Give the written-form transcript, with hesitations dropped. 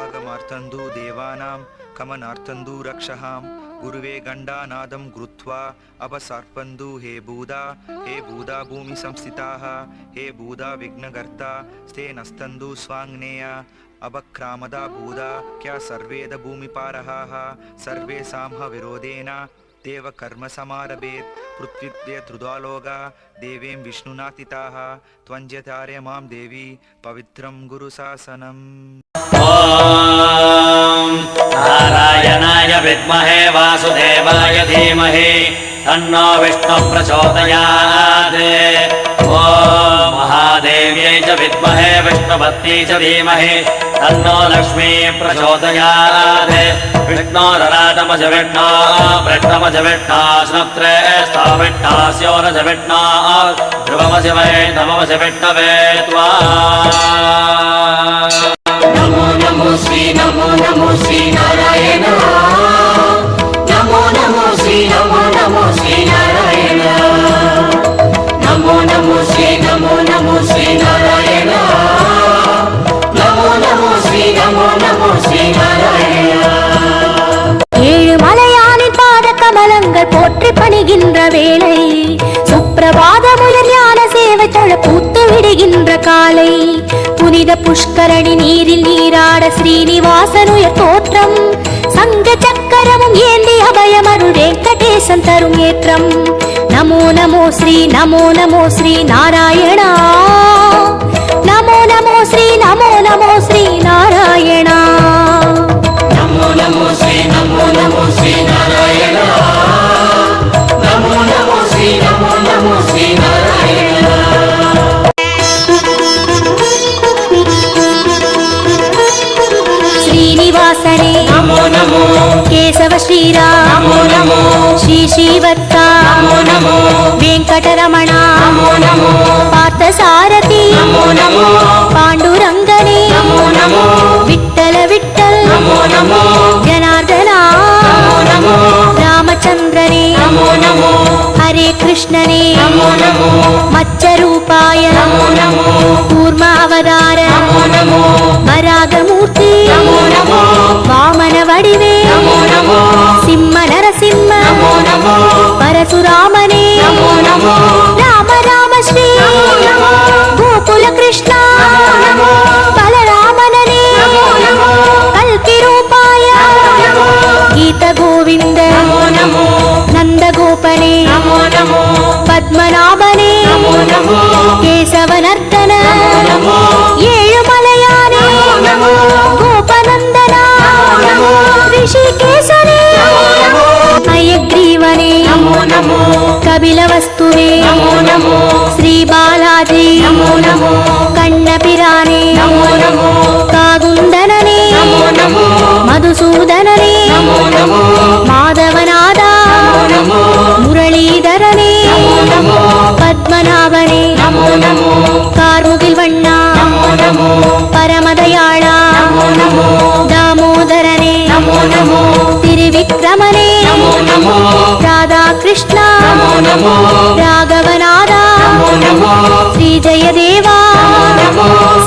ಆಗಮಾರ್ಥಂದು ದೇವಾನಾಂ ಕಮನಾರ್ಥಂದು ರಕ್ಷಹಾಂ ಗುರುವೇ ಗಂಡಾನಾದಂ ಗುರುತ್ವಾ ಅಪಸರ್ಪಂದು ಹೇ ಬೂದಾ ಭೂಮಿ ಸಂಸ್ಥಿತಾಃ ಹೇ ಬೂದಾ ವಿಘ್ನಗರ್ತ ಸ್ಥೇನಸ್ತಂದು ಸ್ವಾಂಗ್ನೇಯ ಅಬಕ್ರಾಮದ ಬೂದ ಕ್ಯಾ ಸರ್ವೇದ ಭೂಮಿಪಾರಹಾಃ ಸರ್ವೇ ಸಾಂಹ ವಿರೋಧೇನ ದೇವ ಕರ್ಮ ಸಮಾರಭೇತ್ ಪೃಥ್ವಿದ್ಯ ಧೃದಾಲೋಗ ದೇವೇಂ ವಿಷ್ಣುನಾತಿತಾಃ ತ್ವಂಜತಾರ್ಯ ಮಾಂ ದೇವಿ ಪವಿತ್ರಂ ಗುರು ಶಾಸನಂ. ಓಂ ನಾರಾಯಣಾಯ ವಿದ್ಮಹೇ ವಾಸುದೇವಾಯ ಧೀಮಹಿ ತನ್ನೋ ವಿಷ್ಣು ಪ್ರಚೋದಯಾತ್. ಓಂ ಮಹಾದೇವ್ಯೈ ಚ ವಿದ್ಮಹೇ ವಿಷ್ಣುಪತ್ನ್ಯೈ ಚ ಧೀಮಹಿ ತನ್ನೋ ಲಕ್ಷ್ಮೀ ಪ್ರಚೋದಯಾತ್. ವಿಷ್ಣೋರರಾಟಮಜ ವಿಷ್ಣೋ ವೃಷ್ಣಮಜ ವಿಷ್ಣೋ ಸ್ನತ್ರೇ ಸ್ಥಾವಿಷ್ಣಾಸ್ಯೋರಜ ವಿಷ್ಣೋ ಧ್ರುವಮಜ ವೈ ನಮಮಜ ವಿಷ್ಣವೇ ತ್ವಾ. नमो नमो श्री नारायण. नमो नमो श्री नारायण. नमो नमो श्री नारायण. नमो नमो श्री नारायण. ஏழு மலையானின் பாத கமலங்கள் போற்றி பணிகின்ற வேளை சுப்பிரபாத முதல் ஞான சேவை தொழ பூத்து விடுகின்ற காலை புனித புஷ்கரணி நீரில் நீராட ஸ்ரீனிவாசனுயர் தோற்றம் சங்க சக்கரமும் ஏந்தி அபயமருள் வெங்கடேசன் தரும் ஏற்றம். நமோ நமோ ஸ்ரீ நாராயணா. நமோ நமோ ஸ்ரீ நாராயணா. नमो नमो श्री नारायण. नमो नमो श्री नारायण. श्रीनिवासने नमो नमो. केशव श्रीराम नमो नमो. श्री श्रीवत्सा नमो नमो. वेंकटरमण नमो नमो. पार्थसारथी नमो नमो. पांडुरंगने नमो नमो. विठ्ठल नमो नमो. जनार्दना नमो नमो. रामचंद्रने नमो नमो. हरे कृष्णने नमो नमो. मत्स्यरूपाय नमो नमो. कूर्मावतार नमो नमो. वरागमूर्ति नमो नमो. वामन वडिवे नमो नमो. सिंह नरसिंह नमो नमो. परशुरामने नमो नमो. राम राम श्री नमो. गोकुल कृष्ण नमो. बलरामनने नमो. कल्कि रूपाय नमो. गीत गोविंद नमो नमो. नंद गोपने नमो नमो. पद्मनाभने नमो नमो. केशवनर्दन नमो. ಏಳುಮಲೆಯಾನೆ ನಮೋ ಗೋಪನಂದನ ನಮೋ ಋಷಿಕೇಶನೇ ನಮೋ ಹಯಗ್ರೀವನೇ ನಮೋ ನಮೋ ಕಪಿಲವಸ್ತುವೇ ನಮೋ ನಮೋ ಶ್ರೀ ಬಾಲಾಜಿ ನಮೋ ನಮೋ ಕಣ್ಣಪಿರಾನೆ ನಮೋ ನಮೋ ಕಾಗುಂದನನೇ ನಮೋ ನಮೋ ಮಧುಸೂದನನೇ ನಮೋ ನಮೋ ಮಾಧವನಾದ ನಮೋ ಮುರಳೀಧರನೇ ನಮೋ ನಮೋ ಪದ್ಮನಾಭನೇ ನಮೋ ನಮೋ ಕಾರ್ಮುಗಿಲ್ ವಣ್ಣ ನಮೋ ನಮೋ ಪರಮದಯಾಳ ನಮೋ ನಮೋ ದಾಮೋದರನೇ ನಮೋ ನಮೋ ತ್ರಿವಿಕ್ರಮನೇ ನಮೋ ನಮೋ ರಾಧಾಕೃಷ್ಣ ನಮೋ ನಮೋ ರಾಘವನಾದ ನಮೋ ನಮೋ ಶ್ರೀ ಜಯದೇವ ನಮೋ